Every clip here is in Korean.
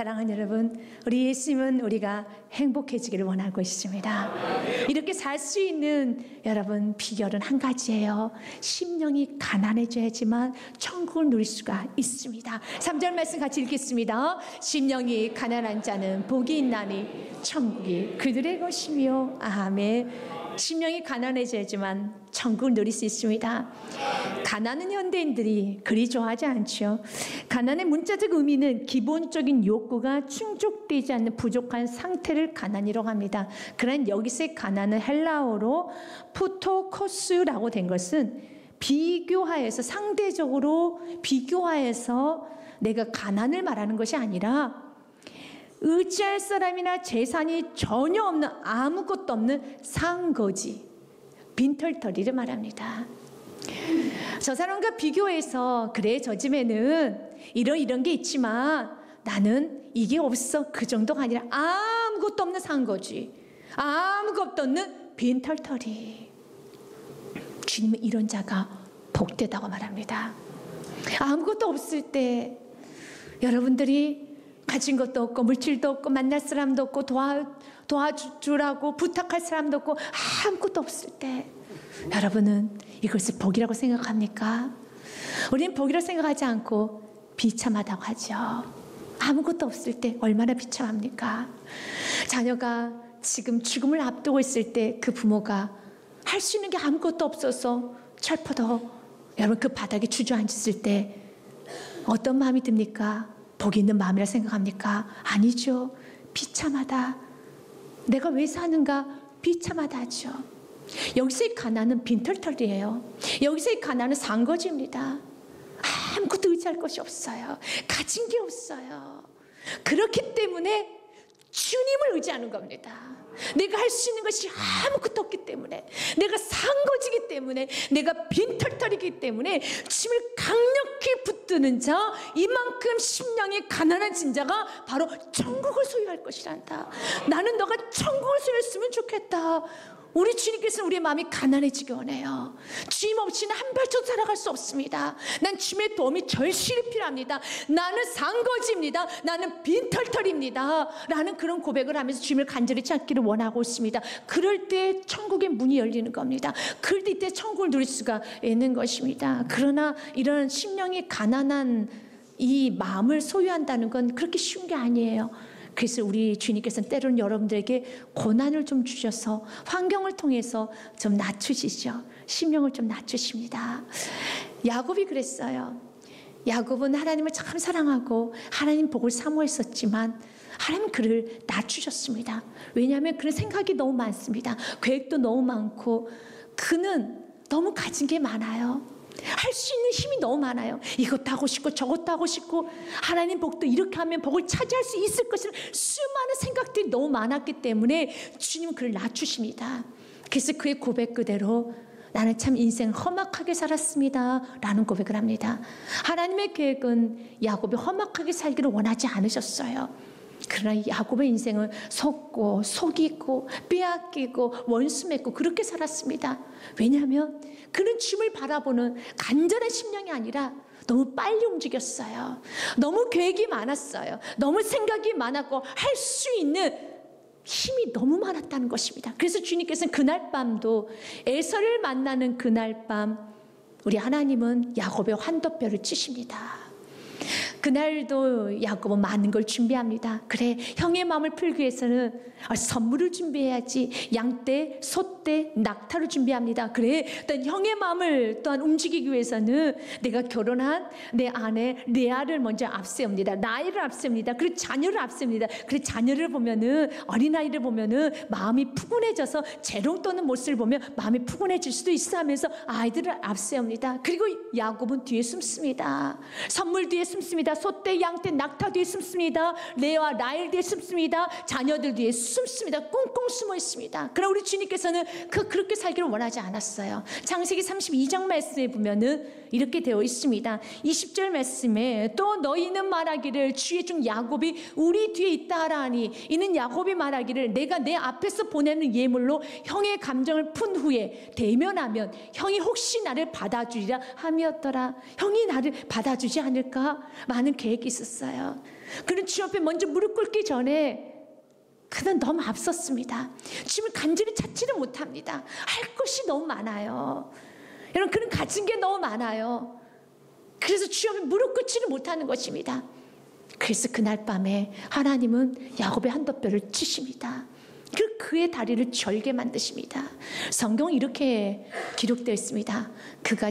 사랑하는 여러분, 우리 예수님은 우리가 행복해지기를 원하고 있습니다. 이렇게 살 수 있는 여러분 비결은 한 가지예요. 심령이 가난해져야지만 천국을 누릴 수가 있습니다. 3절 말씀 같이 읽겠습니다. 심령이 가난한 자는 복이 있나니 천국이 그들의 것이며. 아멘. 심령이 가난해져야지만 천국을 누릴 수 있습니다. 가난은 현대인들이 그리 좋아하지 않죠. 가난의 문자적 의미는 기본적인 욕구가 충족되지 않는 부족한 상태를 가난이라고 합니다. 그러나 여기서의 가난은 헬라어로 푸토코스라고 된 것은 비교하여서, 상대적으로 비교하여서 내가 가난을 말하는 것이 아니라 의지할 사람이나 재산이 전혀 없는, 아무것도 없는 상거지, 빈털터리를 말합니다. 저 사람과 비교해서 그래 저 집에는 이런 게 있지만 나는 이게 없어, 그 정도가 아니라 아무것도 없는 상거지, 아무것도 없는 빈털터리. 주님은 이런 자가 복되다고 말합니다. 아무것도 없을 때 여러분들이 가진 것도 없고 물질도 없고 만날 사람도 없고 도와주라고 부탁할 사람도 없고 아무것도 없을 때 여러분은 이것을 복이라고 생각합니까? 우리는 복이라고 생각하지 않고 비참하다고 하죠. 아무것도 없을 때 얼마나 비참합니까? 자녀가 지금 죽음을 앞두고 있을 때 그 부모가 할 수 있는 게 아무것도 없어서 철퍼덕 여러분 그 바닥에 주저앉았을 때 어떤 마음이 듭니까? 복이 있는 마음이라 생각합니까? 아니죠. 비참하다. 내가 왜 사는가? 비참하다 하죠. 여기서의 가난은 빈털털이에요. 여기서의 가난은 상거지입니다. 아무것도 의지할 것이 없어요. 가진 게 없어요. 그렇기 때문에 주님을 의지하는 겁니다. 내가 할 수 있는 것이 아무것도 없기 때문에, 내가 상거지기 때문에, 내가 빈털털이기 때문에 주님을 강력히 붙드는 자, 이만큼 심령이 가난해진 자가 바로 천국을 소유할 것이란다. 나는 너가 천국을 소유했으면 좋겠다. 우리 주님께서는 우리의 마음이 가난해지기 원해요. 주님 없이는 한 발짝 살아갈 수 없습니다. 난 주님의 도움이 절실히 필요합니다. 나는 상거지입니다. 나는 빈털털입니다. 라는 그런 고백을 하면서 주님을 간절히 찾기를 원하고 있습니다. 그럴 때 천국의 문이 열리는 겁니다. 그럴 때 이때 천국을 누릴 수가 있는 것입니다. 그러나 이런 심령이 가난한 이 마음을 소유한다는 건 그렇게 쉬운 게 아니에요. 그래서 우리 주님께서는 때로는 여러분들에게 고난을 좀 주셔서 환경을 통해서 좀 낮추시죠. 심령을 좀 낮추십니다. 야곱이 그랬어요. 야곱은 하나님을 참 사랑하고 하나님 복을 사모했었지만 하나님은 그를 낮추셨습니다. 왜냐하면 그런 생각이 너무 많습니다. 계획도 너무 많고 그는 너무 가진 게 많아요. 할 수 있는 힘이 너무 많아요. 이것도 하고 싶고 저것도 하고 싶고 하나님 복도 이렇게 하면 복을 차지할 수 있을 것이라는 수많은 생각들이 너무 많았기 때문에 주님은 그를 낮추십니다. 그래서 그의 고백 그대로 나는 참 인생 험악하게 살았습니다 라는 고백을 합니다. 하나님의 계획은 야곱이 험악하게 살기를 원하지 않으셨어요. 그러나 야곱의 인생은 속고 속이고 빼앗기고 원수 맺고 그렇게 살았습니다. 왜냐하면 그는 주님을 바라보는 간절한 심령이 아니라 너무 빨리 움직였어요. 너무 계획이 많았어요. 너무 생각이 많았고 할 수 있는 힘이 너무 많았다는 것입니다. 그래서 주님께서는 그날 밤도 에서를 만나는 그날 밤 우리 하나님은 야곱의 환도뼈를 치십니다. 그날도 야곱은 많은 걸 준비합니다. 그래, 형의 마음을 풀기 위해서는 선물을 준비해야지. 양떼, 소떼, 낙타를 준비합니다. 그래, 또 형의 마음을 또한 움직이기 위해서는 내가 결혼한 내 아내 레아를 먼저 앞세웁니다. 나이를 앞세웁니다. 그리고 자녀를 앞세웁니다. 그래, 자녀를 보면은, 어린아이를 보면은 마음이 푸근해져서 재롱 떠는 모습을 보면 마음이 푸근해질 수도 있어 하면서 아이들을 앞세웁니다. 그리고 야곱은 뒤에 숨습니다. 선물 뒤에 숨습니다. 소떼, 양떼, 낙타 뒤에 숨습니다. 레아, 라헬 뒤에 숨습니다. 자녀들 뒤에 숨습니다. 꽁꽁 숨어 있습니다. 그러나 우리 주님께서는 그렇게 살기를 원하지 않았어요. 창세기 32장 말씀에 보면은 이렇게 되어 있습니다. 20절 말씀에 또 너희는 말하기를 주의 종 야곱이 우리 뒤에 있다 하라니 이는 야곱이 말하기를 내가 내 앞에서 보내는 예물로 형의 감정을 푼 후에 대면하면 형이 혹시 나를 받아주리라 함이었더라. 형이 나를 받아주지 않을까? 많은 계획이 있었어요. 그는 주님 앞에 먼저 무릎 꿇기 전에 그는 너무 앞섰습니다. 주님을 간절히 찾지를 못합니다. 할 것이 너무 많아요. 여러분, 그는 가진 게 너무 많아요. 그래서 주님 앞에 무릎 꿇지를 못하는 것입니다. 그래서 그날 밤에 하나님은 야곱의 한돛뼈를 치십니다. 그의 다리를 절게 만드십니다. 성경은 이렇게 기록되어 있습니다. 그가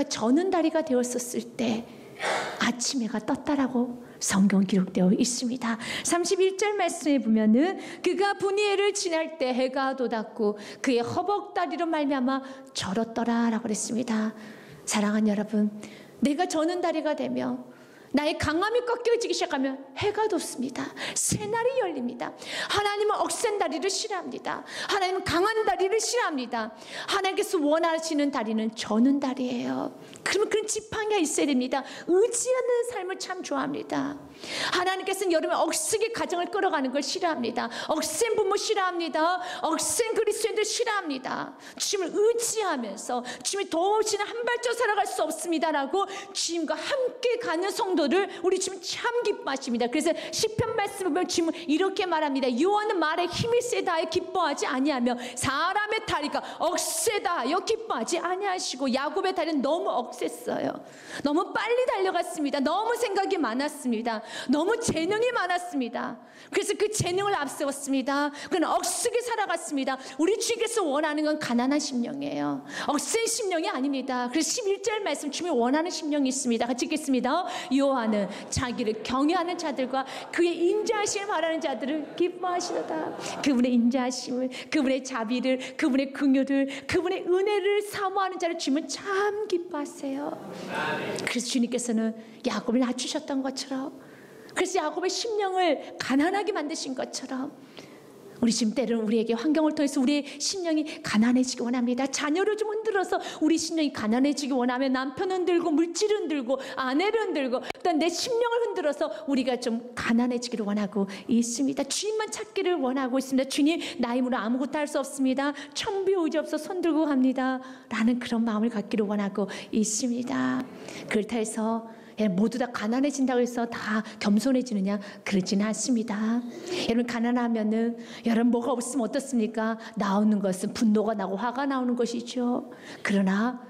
저는 다리가 되었었을 때 아침 해가 떴다라고 성경 기록되어 있습니다. 31절 말씀에 보면은 그가 분이엘을 지날 때 해가 돋았고 그의 허벅다리로 말미암아 절었더라라고 그랬습니다. 사랑하는 여러분, 내가 저는 다리가 되며 나의 강함이 꺾여지기 시작하면 해가 돋습니다. 새날이 열립니다. 하나님은 억센 다리를 싫어합니다. 하나님은 강한 다리를 싫어합니다. 하나님께서 원하시는 다리는 저는 다리예요. 그러면 그런 지팡이가 있어야 됩니다. 의지하는 삶을 참 좋아합니다. 하나님께서는 여러분 억세게 가정을 끌어가는 걸 싫어합니다. 억센 부모 싫어합니다. 억센 그리스도인들 싫어합니다. 주님을 의지하면서 주님이 도우시는 한 발짝 살아갈 수 없습니다라고 주님과 함께 가는 성도들 우리 주님 참 기뻐하십니다. 그래서 시편 말씀을 보면 주님은 이렇게 말합니다. 여호와는 말에 힘이 세다 하여 기뻐하지 아니하며 사람의 다리가 억세다 하여 기뻐하지 아니하시고, 야곱의 다리는 너무 억셌어요. 너무 빨리 달려갔습니다. 너무 생각이 많았습니다. 너무 재능이 많았습니다. 그래서 그 재능을 앞세웠습니다. 그는 억세게 살아갔습니다. 우리 주님께서 원하는 건 가난한 심령이에요. 억센 심령이 아닙니다. 그래서 11절 말씀 주님이 원하는 심령이 있습니다. 같이 읽겠습니다. 여호와는 자기를 경외하는 자들과 그의 인자하심을 바라는 자들을 기뻐하시도다. 그분의 인자하심을, 그분의 자비를, 그분의 긍휼을, 그분의 은혜를 사모하는 자를 주님은 참 기뻐하세요. 그래서 주님께서는 야곱을 낮추셨던 것처럼, 그래서 야곱의 심령을 가난하게 만드신 것처럼 우리 지금 때로는 우리에게 환경을 통해서 우리의 심령이 가난해지기 원합니다. 자녀를 좀 흔들어서 우리 심령이 가난해지기 원하면 남편을 흔들고 물질을 흔들고 아내를 흔들고 또한 내 심령을 흔들어서 우리가 좀 가난해지기를 원하고 있습니다. 주님만 찾기를 원하고 있습니다. 주님, 나 힘으로 아무것도 할 수 없습니다. 천비 의지없어 손 들고 갑니다 라는 그런 마음을 갖기를 원하고 있습니다. 그렇다 해서 모두 다 가난해진다고 해서 다 겸손해지느냐? 그렇지는 않습니다. 여러분, 가난하면은 여러분 뭐가 없으면 어떻습니까? 나오는 것은 분노가 나고 화가 나오는 것이죠. 그러나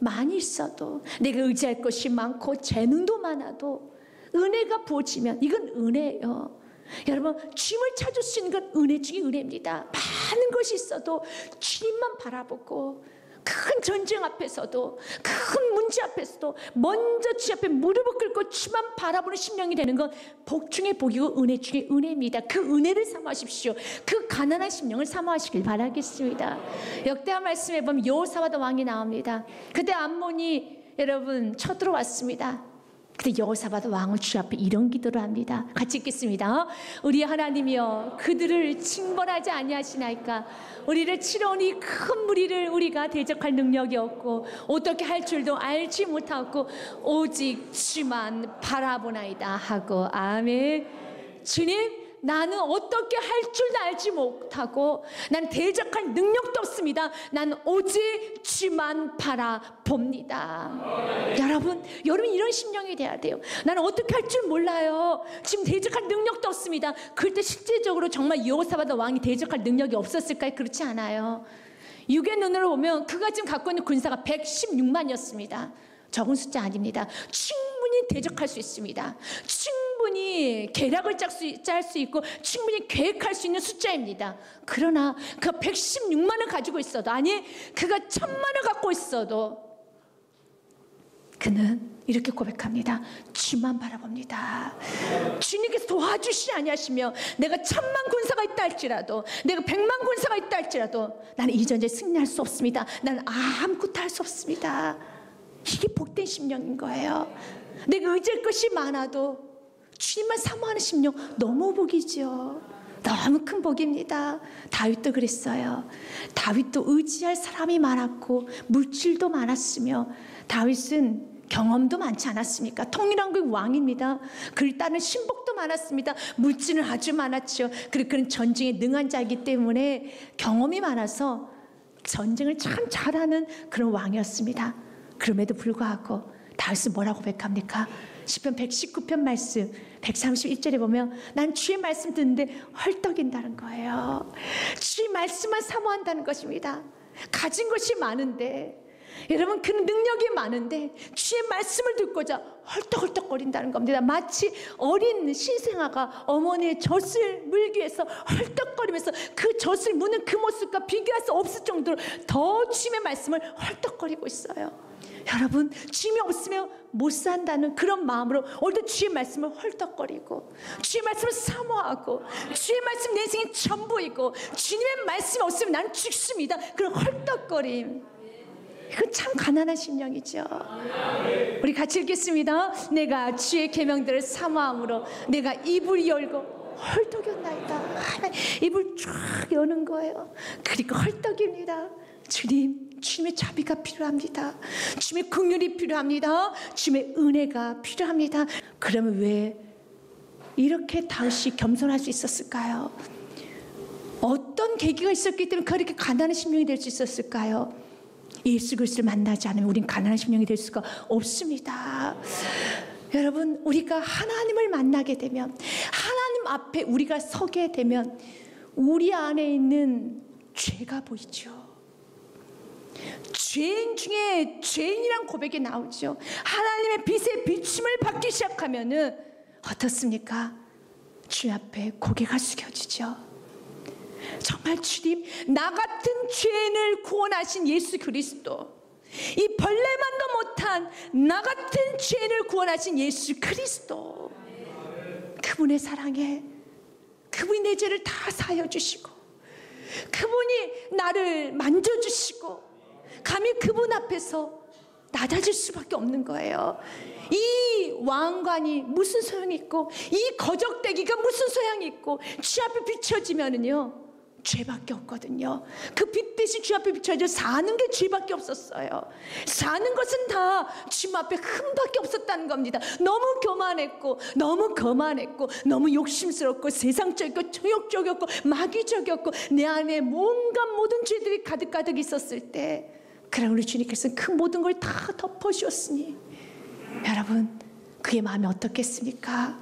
많이 있어도, 내가 의지할 것이 많고 재능도 많아도 은혜가 부어지면 이건 은혜예요. 여러분, 주님을 찾을 수 있는 건 은혜 중에 은혜입니다. 많은 것이 있어도 주님만 바라보고 큰 전쟁 앞에서도, 큰 문제 앞에서도 먼저 주 앞에 무릎을 꿇고 주만 바라보는 심령이 되는 건 복 중에 복이고 은혜 중에 은혜입니다. 그 은혜를 사모하십시오. 그 가난한 심령을 사모하시길 바라겠습니다. 역대하 말씀에 보면 여호사밧 왕이 나옵니다. 그때 암몬이 여러분 쳐들어왔습니다. 그때 여호사밧 왕은 주 앞에 이런 기도를 합니다. 같이 읽겠습니다. 우리 하나님이여, 그들을 징벌하지 아니하시나이까? 우리를 치러온 이 큰 무리를 우리가 대적할 능력이 없고 어떻게 할 줄도 알지 못하고 오직 주만 바라보나이다 하고. 아멘. 주님, 나는 어떻게 할 줄도 알지 못하고 난 대적할 능력도 없습니다. 난 오직 주만 바라봅니다. 여러분 이런 심령이 돼야 돼요. 나는 어떻게 할 줄 몰라요. 지금 대적할 능력도 없습니다. 그럴 때 실제적으로 정말 여호사밧 왕이 대적할 능력이 없었을까요? 그렇지 않아요. 육의 눈으로 보면 그가 지금 갖고 있는 군사가 116만이었습니다. 적은 숫자 아닙니다. 충분히 대적할 수 있습니다. 충분히 계략을 짤 수 있고 충분히 계획할 수 있는 숫자입니다. 그러나 그가 116만을 가지고 있어도, 아니 그가 1000만을 갖고 있어도 그는 이렇게 고백합니다. 주만 바라봅니다. 주님께서 도와주시지 아니하시며 내가 1000만 군사가 있다 할지라도, 내가 100만 군사가 있다 할지라도 나는 이 전쟁에 승리할 수 없습니다. 나는 아무것도 할 수 없습니다. 이게 복된 심령인 거예요. 내가 의지할 것이 많아도 주님만 사모하는 심령, 너무 복이죠. 너무 큰 복입니다. 다윗도 그랬어요. 다윗도 의지할 사람이 많았고 물질도 많았으며, 다윗은 경험도 많지 않았습니까? 통일왕국 왕입니다. 그를 따른 신복도 많았습니다. 물질은 아주 많았죠. 그리고 그는 전쟁에 능한 자이기 때문에 경험이 많아서 전쟁을 참 잘하는 그런 왕이었습니다. 그럼에도 불구하고 다윗은 뭐라고 고백합니까? 시편 119편 말씀 131절에 보면 난 주의 말씀 듣는데 헐떡인다는 거예요. 주의 말씀만 사모한다는 것입니다. 가진 것이 많은데, 여러분 그 능력이 많은데 주의 말씀을 듣고자 헐떡헐떡거린다는 겁니다. 마치 어린 신생아가 어머니의 젖을 물기 위해서 헐떡거리면서 그 젖을 무는 그 모습과 비교할 수 없을 정도로 더 주님의 말씀을 헐떡거리고 있어요. 여러분, 주님이 없으면 못 산다는 그런 마음으로 오늘도 주의 말씀을 헐떡거리고 주의 말씀을 사모하고 주의 말씀 내 인생의 전부이고 주님의 말씀이 없으면 나는 죽습니다. 그런 헐떡거림, 이건 참 가난한 심령이죠. 우리 같이 읽겠습니다. 내가 주의 계명들을 사모함으로 내가 입을 열고 헐떡였나이다. 입을 쫙 여는 거예요. 그리고 헐떡입니다. 주님의 자비가 필요합니다. 주님의 긍휼이 필요합니다. 주님의 은혜가 필요합니다. 그러면 왜 이렇게 다윗이 겸손할 수 있었을까요? 어떤 계기가 있었기 때문에 그렇게 가난한 심령이 될 수 있었을까요? 예수 그리스도를 만나지 않으면 우린 가난한 심령이 될 수가 없습니다. 여러분, 우리가 하나님을 만나게 되면, 하나님 앞에 우리가 서게 되면 우리 안에 있는 죄가 보이죠. 죄인 중에 죄인이란 고백이 나오죠. 하나님의 빛의 비침을 받기 시작하면은 어떻습니까? 주 앞에 고개가 숙여지죠. 정말 주님, 나 같은 죄인을 구원하신 예수 그리스도, 이 벌레만도 못한 나 같은 죄인을 구원하신 예수 그리스도, 그분의 사랑에 그분이 내 죄를 다 사여 주시고 그분이 나를 만져주시고 감히 그분 앞에서 낮아질 수밖에 없는 거예요. 이 왕관이 무슨 소용이 있고 이 거적대기가 무슨 소용이 있고 주 앞에 비춰지면은요 죄밖에 없거든요. 그 빛 대신 주 앞에 비춰져 사는 게 죄밖에 없었어요. 사는 것은 다 주님 앞에 흠밖에 없었다는 겁니다. 너무 교만했고 너무 거만했고 너무 욕심스럽고 세상적이고 정욕적이었고 마귀적이었고 내 안에 온갖 모든 죄들이 가득가득 있었을 때, 그러나 우리 주님께서는 그 모든 걸 다 덮어주었으니 여러분, 그의 마음이 어떻겠습니까?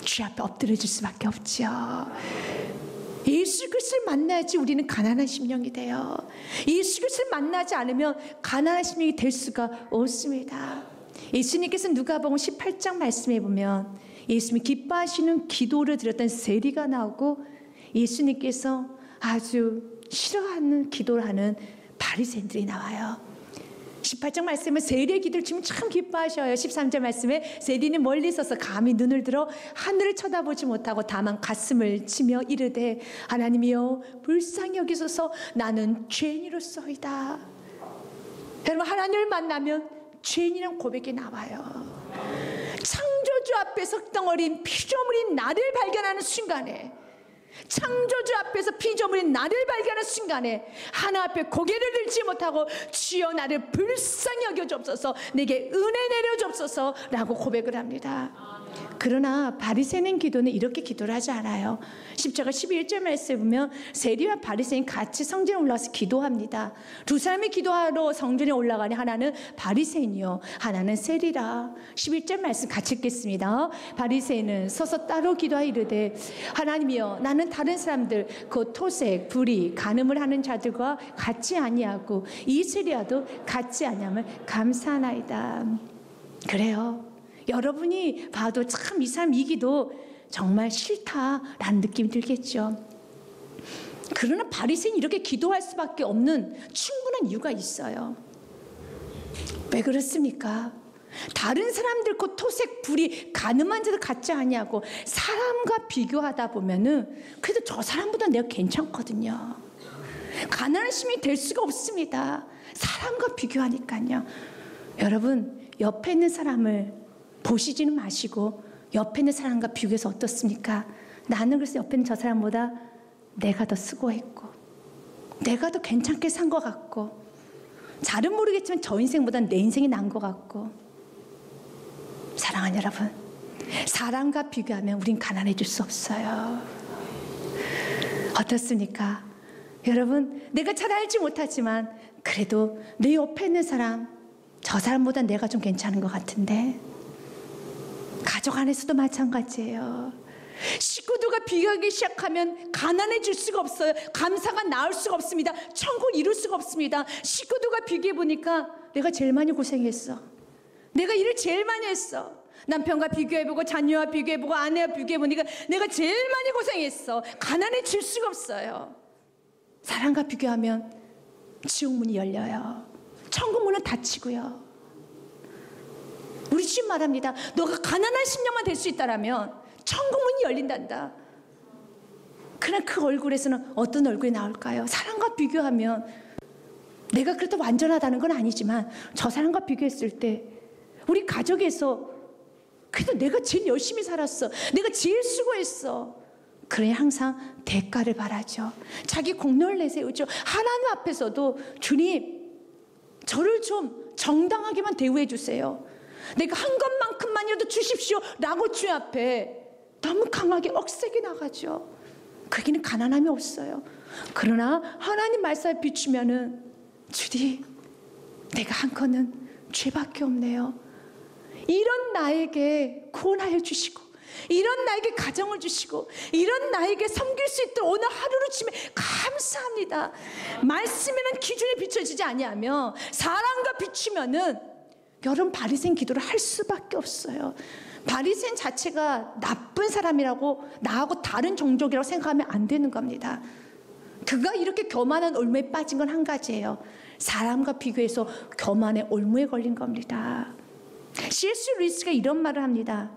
주 앞에 엎드려질 수밖에 없죠. 예수 그리스도를 만나야지 우리는 가난한 심령이 돼요. 예수 그리스도를 만나지 않으면 가난한 심령이 될 수가 없습니다. 예수님께서 누가복음 18장 말씀에 보면 예수님이 기뻐하시는 기도를 드렸던 세리가 나오고 예수님께서 아주 싫어하는 기도를 하는 바리새인들이 나와요. 18장 말씀에 세리의 기도를 지금 참 기뻐하셔요. 13절 말씀에 세리는 멀리 서서 감히 눈을 들어 하늘을 쳐다보지 못하고 다만 가슴을 치며 이르되 하나님이여 불쌍히 여기소서 나는 죄인이로소이다. 여러분, 하나님을 만나면 죄인이란 고백이 나와요. 창조주 앞에 석덩어린 피조물인 나를 발견하는 순간에, 창조주 앞에서 피조물인 나를 발견하는 순간에 하나 앞에 고개를 들지 못하고 주여 나를 불쌍히 여겨주옵소서, 내게 은혜 내려주옵소서 라고 고백을 합니다. 그러나 바리새인 기도는 이렇게 기도를 하지 않아요. 10절 11절 말씀에 보면 세리와 바리새인 같이 성전에 올라와서 기도합니다. 두 사람이 기도하러 성전에 올라가니 하나는 바리새인이요 하나는 세리라. 11절 말씀 같이 읽겠습니다. 바리새인은 서서 따로 기도하여 이르되 하나님이여 나는 다른 사람들 곧 토색, 불의, 간음을 하는 자들과 같지 아니하고 이 세리와도 같지 아니함을 감사하나이다. 그래요, 여러분이 봐도 참 이 사람 이 기도 정말 싫다라는 느낌이 들겠죠. 그러나 바리새인이 이렇게 기도할 수밖에 없는 충분한 이유가 있어요. 왜 그렇습니까? 다른 사람들 곧 토색, 불의, 간음한 자들 같지 아니하고 사람과 비교하다 보면은 그래도 저 사람보다 내가 괜찮거든요. 가난한 심이 될 수가 없습니다. 사람과 비교하니까요. 여러분, 옆에 있는 사람을 보시지는 마시고 옆에 있는 사람과 비교해서 어떻습니까? 나는 그래서 옆에 있는 저 사람보다 내가 더 수고했고 내가 더 괜찮게 산 것 같고 잘은 모르겠지만 저 인생보다 내 인생이 나은 것 같고. 사랑하는 여러분, 사람과 비교하면 우린 가난해질 수 없어요. 어떻습니까? 여러분, 내가 잘 알지 못하지만 그래도 내 옆에 있는 사람, 저 사람보다 내가 좀 괜찮은 것 같은데. 가족 안에서도 마찬가지예요. 식구들과 비교하기 시작하면 가난해질 수가 없어요. 감사가 나올 수가 없습니다. 천국을 이룰 수가 없습니다. 식구들과 비교해 보니까 내가 제일 많이 고생했어. 내가 일을 제일 많이 했어. 남편과 비교해보고 자녀와 비교해보고 아내와 비교해보니까 내가 제일 많이 고생했어. 가난해질 수가 없어요. 사랑과 비교하면 지옥문이 열려요. 천국문은 닫히고요. 우리 주님 말합니다. 너가 가난한 심령만 될 수 있다라면 천국문이 열린단다. 그러나 그 얼굴에서는 어떤 얼굴이 나올까요? 사랑과 비교하면 내가 그래도 완전하다는 건 아니지만 저 사람과 비교했을 때 우리 가족에서 그래도 내가 제일 열심히 살았어. 내가 제일 수고했어. 그래 항상 대가를 바라죠. 자기 공로를 내세우죠. 하나님 앞에서도 주님 저를 좀 정당하게만 대우해 주세요. 내가 한 것만큼만이라도 주십시오 라고 주님 앞에 너무 강하게 억세게 나가죠. 거기는 가난함이 없어요. 그러나 하나님 말씀에 비추면은 주님 내가 한 거는 죄밖에 없네요. 이런 나에게 구원하여 주시고 이런 나에게 가정을 주시고 이런 나에게 섬길 수 있도록 오늘 하루를 주시면 감사합니다. 말씀에는 기준이 비춰지지 아니하며 사랑과 비추면은 여러분 바리새인 기도를 할 수밖에 없어요. 바리새인 자체가 나쁜 사람이라고 나하고 다른 종족이라고 생각하면 안 되는 겁니다. 그가 이렇게 교만한 올무에 빠진 건 한 가지예요. 사람과 비교해서 교만의 올무에 걸린 겁니다. C.S. 루이스가 이런 말을 합니다.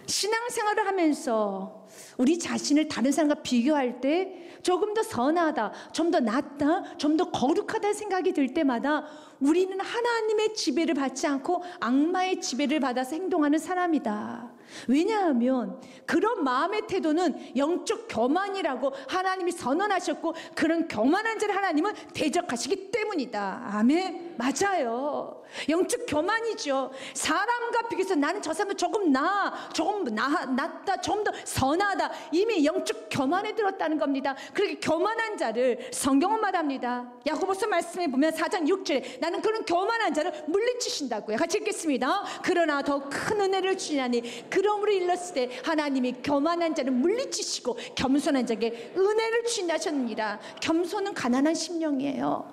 신앙생활을 하면서 우리 자신을 다른 사람과 비교할 때 조금 더 선하다, 좀 더 낫다, 좀 더 거룩하다는 생각이 들 때마다 우리는 하나님의 지배를 받지 않고 악마의 지배를 받아서 행동하는 사람이다. 왜냐하면 그런 마음의 태도는 영적 교만이라고 하나님이 선언하셨고 그런 교만한 자를 하나님은 대적하시기 때문이다. 아멘. 맞아요. 영적 교만이죠. 사람과 비교해서 나는 저 사람은 조금 낫다, 좀 더 선하다. 이미 영적 교만에 들었다는 겁니다. 그렇게 교만한 자를 성경은 말합니다. 야고보서 말씀에 보면 4장 6절에 나는 그런 교만한 자를 물리치신다고요. 같이 읽겠습니다. 그러나 더 큰 은혜를 주시나니 그러므로 일렀을 때 하나님이 교만한 자를 물리치시고 겸손한 자에게 은혜를 주신다 하셨느니라. 겸손은 가난한 심령이에요.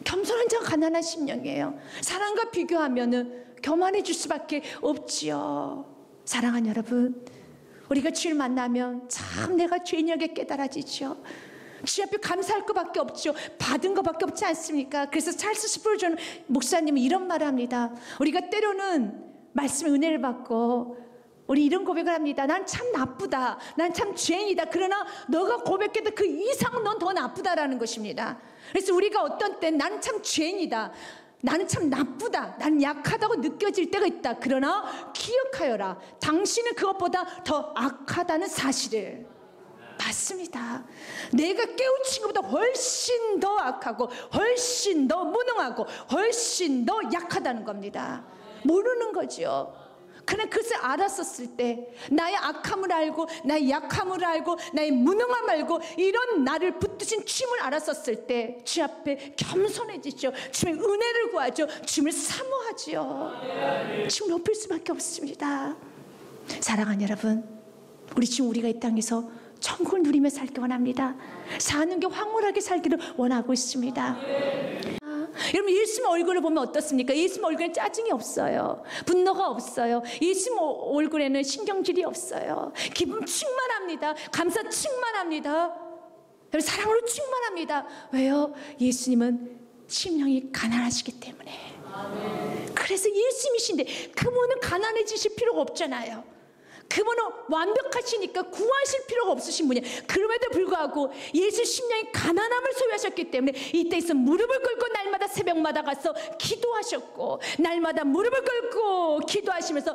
겸손한 자가 가난한 심령이에요. 사랑과 비교하면은 교만해질 수밖에 없지요. 사랑하는 여러분, 우리가 주를 만나면 참 내가 죄인에게 깨달아지죠. 주 앞에 감사할 것밖에 없죠. 받은 것밖에 없지 않습니까? 그래서 찰스 스프르전 목사님은 이런 말을 합니다. 우리가 때로는 말씀의 은혜를 받고 우리 이런 고백을 합니다. 난 참 나쁘다. 난 참 죄인이다. 그러나 너가 고백해도 그 이상 넌 더 나쁘다라는 것입니다. 그래서 우리가 어떤 때 나는 참 죄인이다. 나는 참 나쁘다. 나는 약하다고 느껴질 때가 있다. 그러나 기억하여라. 당신은 그것보다 더 악하다는 사실을. 맞습니다. 내가 깨우친 것보다 훨씬 더 악하고 훨씬 더 무능하고 훨씬 더 약하다는 겁니다. 모르는 거죠. 그냥 그것을 알았었을 때 나의 악함을 알고 나의 약함을 알고 나의 무능함을 알고 이런 나를 붙드신 주님을 알았었을 때 주 앞에 겸손해지죠. 주님의 은혜를 구하죠. 주님을 사모하죠. 주님을 높일 수밖에 없습니다. 사랑하는 여러분, 우리 지금 우리가 이 땅에서 천국을 누리며 살기 원합니다. 사는 게 황홀하게 살기를 원하고 있습니다. 여러분 예수님 얼굴을 보면 어떻습니까? 예수님 얼굴에 짜증이 없어요. 분노가 없어요. 예수님 얼굴에는 신경질이 없어요. 기쁨 충만합니다. 감사 충만합니다. 여러분 사랑으로 충만합니다. 왜요? 예수님은 심령이 가난하시기 때문에. 그래서 예수님이신데 그분은 가난해지실 필요가 없잖아요. 그분은 완벽하시니까 구하실 필요가 없으신 분이에요. 그럼에도 불구하고 예수 심령이 가난함을 소유하셨기 때문에 이 땅에서 무릎을 꿇고 날마다 새벽마다 가서 기도하셨고 날마다 무릎을 꿇고 기도하시면서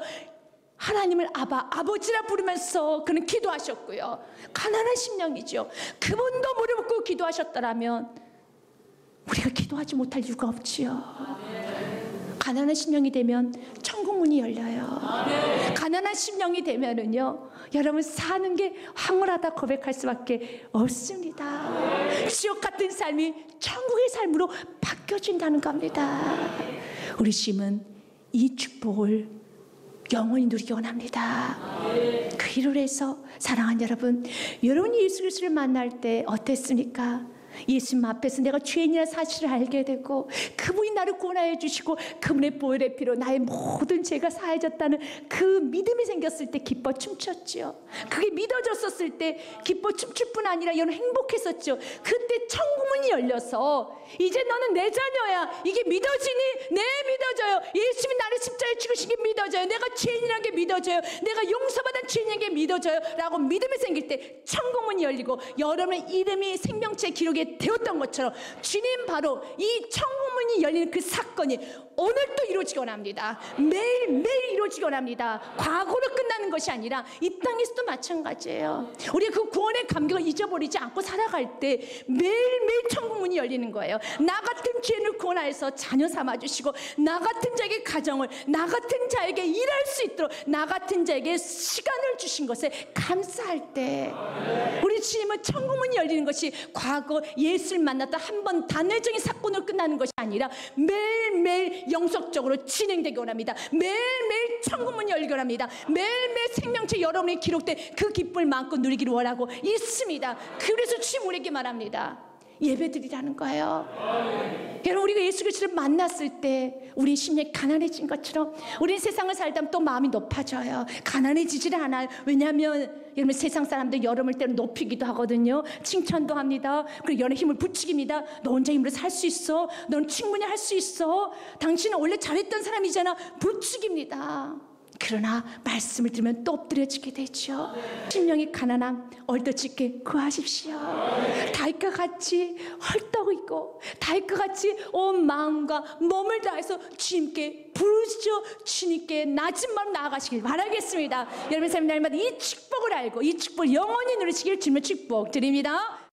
하나님을 아버지라 부르면서 그는 기도하셨고요. 가난한 심령이죠. 그분도 무릎을 꿇고 기도하셨더라면 우리가 기도하지 못할 이유가 없지요. 가난한 심령이 되면 천국 천국문이 열려요. 가난한 심령이 되면은요, 여러분 사는 게 황홀하다 고백할 수밖에 없습니다. 지옥 같은 삶이 천국의 삶으로 바뀌어진다는 겁니다. 우리 심은 이 축복을 영원히 누리기 원합니다. 그 일을 해서 사랑하는 여러분, 여러분이 예수 그리스도를 만날 때 어땠습니까? 예수님 앞에서 내가 죄인이라는 사실을 알게 되고 그분이 나를 구원하여 주시고 그분의 보혈의 피로 나의 모든 죄가 사해졌다는 그 믿음이 생겼을 때 기뻐 춤췄죠. 그게 믿어졌었을 때 기뻐 춤출 뿐 아니라 여러분 행복했었죠. 그때 천국문이 열려서 이제 너는 내 자녀야, 이게 믿어지니? 네, 믿어져요. 예수님이 나를 십자가에 죽으신 게 믿어져요. 내가 죄인이라는 게 믿어져요. 내가 용서받은 죄인인 게 믿어져요 라고 믿음이 생길 때 천국문이 열리고 여러분의 이름이 생명체 기록에 되었던 것처럼 주님 바로 이 천국문이 열리는 그 사건이 오늘도 이루어지기 원합니다. 매일매일 이루어지기 원합니다. 과거로 끝나는 것이 아니라 이 땅에서도 마찬가지예요. 우리가 그 구원의 감격을 잊어버리지 않고 살아갈 때 매일매일 천국문이 열리는 거예요. 나 같은 죄인을 구원하여서 자녀 삼아주시고 나 같은 자에게 가정을, 나 같은 자에게 일할 수 있도록 나 같은 자에게 시간을 주신 것에 감사할 때 우리 주님은 천국문이 열리는 것이 과거 예수를 만났다 한 번 단회적인 사건으로 끝나는 것이 아니라 매일매일 영속적으로 진행되기 원합니다. 매일매일 천국문이 열리기 원합니다. 매일매일 생명체 여러분의 기록된 그 기쁨을 마음껏 누리기를 원하고 있습니다. 그래서 주님 우리에게 말합니다. 예배드리라는 거예요. 여러분, 우리가 예수 그리스도를 만났을 때 우리 심령이 가난해진 것처럼 우리는 세상을 살다 또 마음이 높아져요. 가난해지지를 않아요. 왜냐하면 여러분 세상 사람들 여러분을 때로 높이기도 하거든요. 칭찬도 합니다. 그리고 여러분 힘을 부추깁니다. 너 혼자 힘으로 살 수 있어. 넌 충분히 할 수 있어. 당신은 원래 잘했던 사람이잖아. 부추깁니다. 그러나 말씀을 들으면 또 엎드려지게 되죠. 심령이 가난함 얼떨짓게 구하십시오. 다윗과 같이 헐떡이고 다윗과 같이 온 마음과 몸을 다해서 주님께 부르시죠. 주님께 낮은 마음 나아가시길 바라겠습니다. 여러분 삶 날마다 이 축복을 알고 이 축복을 영원히 누리시길 주님의 축복 드립니다.